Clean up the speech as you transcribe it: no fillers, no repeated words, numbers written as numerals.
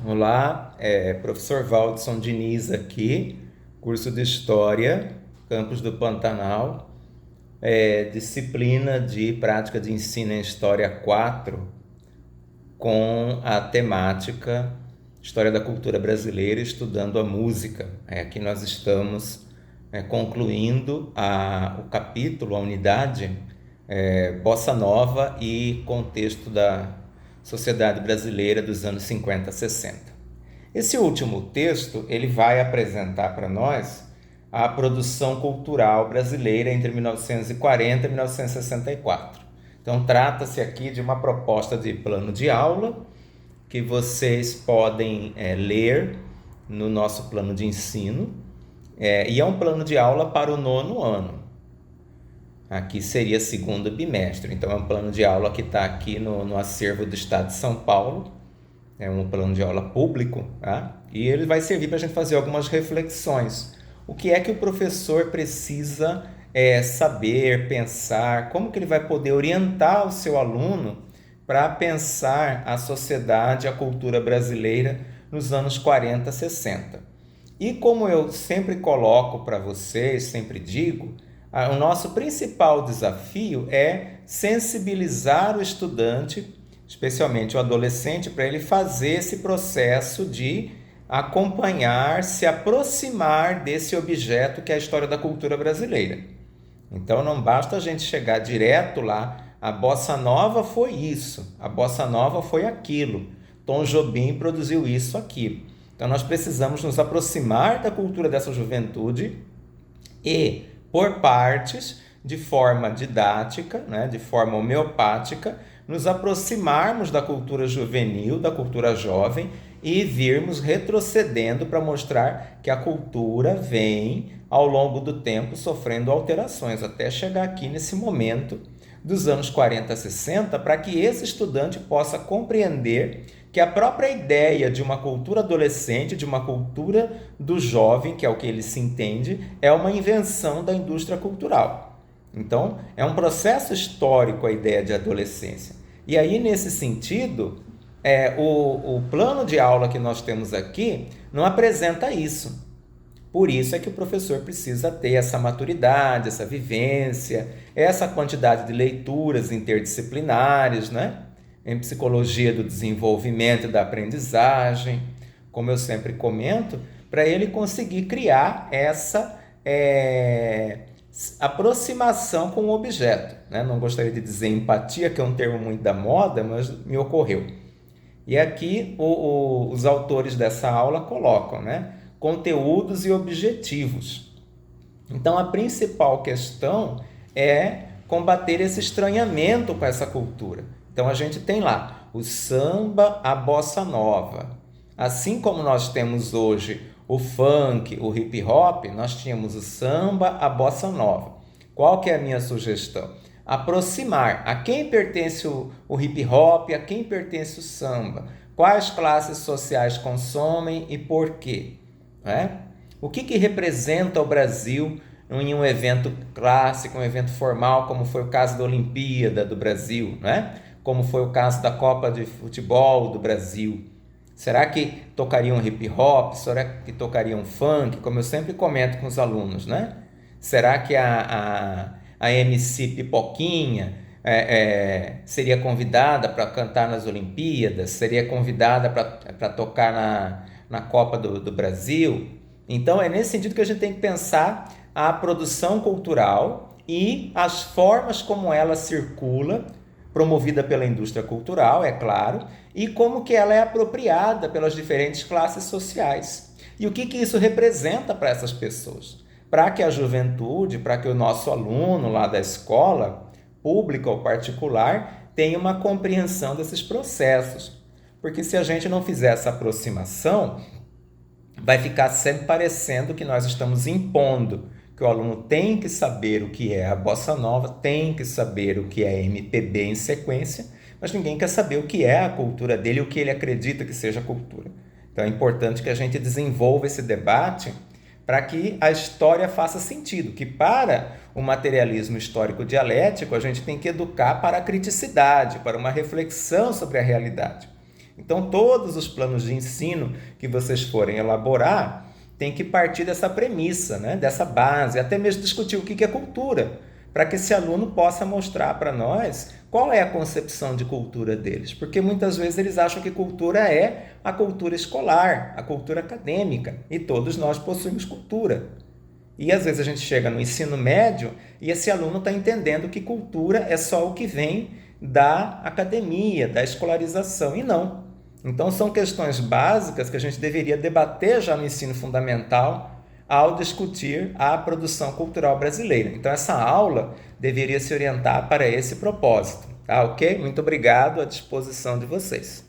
Olá, professor Valdson Diniz aqui, curso de História, Campus do Pantanal, disciplina de Prática de Ensino em História 4, com a temática História da Cultura Brasileira, estudando a música. Aqui nós estamos concluindo o capítulo, a unidade Bossa Nova e contexto da sociedade brasileira dos anos 50 a 60. Esse último texto ele vai apresentar para nós a produção cultural brasileira entre 1940 e 1964. Então trata-se aqui de uma proposta de plano de aula que vocês podem ler no nosso plano de ensino, e é um plano de aula para o 9º ano. Aqui seria segundo bimestre, então é um plano de aula que está aqui no acervo do Estado de São Paulo, é um plano de aula público, tá? E ele vai servir para a gente fazer algumas reflexões. O que é que o professor precisa saber, pensar, como que ele vai poder orientar o seu aluno para pensar a sociedade, a cultura brasileira nos anos 40, 60. E como eu sempre coloco para vocês, sempre digo, o nosso principal desafio é sensibilizar o estudante, especialmente o adolescente, para ele fazer esse processo de acompanhar, se aproximar desse objeto que é a história da cultura brasileira. Então não basta a gente chegar direto lá, a Bossa Nova foi isso, a Bossa Nova foi aquilo, Tom Jobim produziu isso, aquilo. Então nós precisamos nos aproximar da cultura dessa juventude e, por partes, de forma didática, de forma homeopática, nos aproximarmos da cultura juvenil, da cultura jovem e virmos retrocedendo para mostrar que a cultura vem, ao longo do tempo, sofrendo alterações, até chegar aqui nesse momento dos anos 40 a 60, para que esse estudante possa compreender que a própria ideia de uma cultura adolescente, de uma cultura do jovem, que é o que ele se entende, é uma invenção da indústria cultural. Então, é um processo histórico a ideia de adolescência. E aí, nesse sentido, o plano de aula que nós temos aqui não apresenta isso. Por isso é que o professor precisa ter essa maturidade, essa vivência, essa quantidade de leituras interdisciplinares, em psicologia do desenvolvimento e da aprendizagem, como eu sempre comento, para ele conseguir criar essa aproximação com o objeto. Não gostaria de dizer empatia, que é um termo muito da moda, mas me ocorreu. E aqui os autores dessa aula colocam, conteúdos e objetivos. Então a principal questão é combater esse estranhamento com essa cultura. Então a gente tem lá o samba, a bossa nova. Assim como nós temos hoje o funk, o hip hop, nós tínhamos o samba, a bossa nova. Qual que é a minha sugestão? Aproximar a quem pertence o hip hop, a quem pertence o samba, quais classes sociais consomem e por quê. O que representa o Brasil em um evento clássico, um evento formal, como foi o caso da Olimpíada do Brasil, como foi o caso da Copa de Futebol do Brasil. Será que tocariam hip hop? Será que tocariam funk? Como eu sempre comento com os alunos, Será que a MC Pipoquinha seria convidada para cantar nas Olimpíadas? Seria convidada para tocar na Copa do Brasil? Então é nesse sentido que a gente tem que pensar a produção cultural e as formas como ela circula, promovida pela indústria cultural, é claro, e como que ela é apropriada pelas diferentes classes sociais. E o que isso representa para essas pessoas? Para que a juventude, para que o nosso aluno lá da escola, pública ou particular, tenha uma compreensão desses processos. Porque se a gente não fizer essa aproximação, vai ficar sempre parecendo que nós estamos impondo, que o aluno tem que saber o que é a bossa nova, tem que saber o que é MPB em sequência, mas ninguém quer saber o que é a cultura dele, o que ele acredita que seja a cultura. Então é importante que a gente desenvolva esse debate para que a história faça sentido, que para o materialismo histórico dialético a gente tem que educar para a criticidade, para uma reflexão sobre a realidade. Então, todos os planos de ensino que vocês forem elaborar tem que partir dessa premissa, né? Dessa base, até mesmo discutir o que é cultura, para que esse aluno possa mostrar para nós qual é a concepção de cultura deles. Porque muitas vezes eles acham que cultura é a cultura escolar, a cultura acadêmica, e todos nós possuímos cultura. E às vezes a gente chega no ensino médio e esse aluno está entendendo que cultura é só o que vem da academia, da escolarização, e não. Então são questões básicas que a gente deveria debater já no ensino fundamental ao discutir a produção cultural brasileira. Então essa aula deveria se orientar para esse propósito, tá ok? Muito obrigado, à disposição de vocês.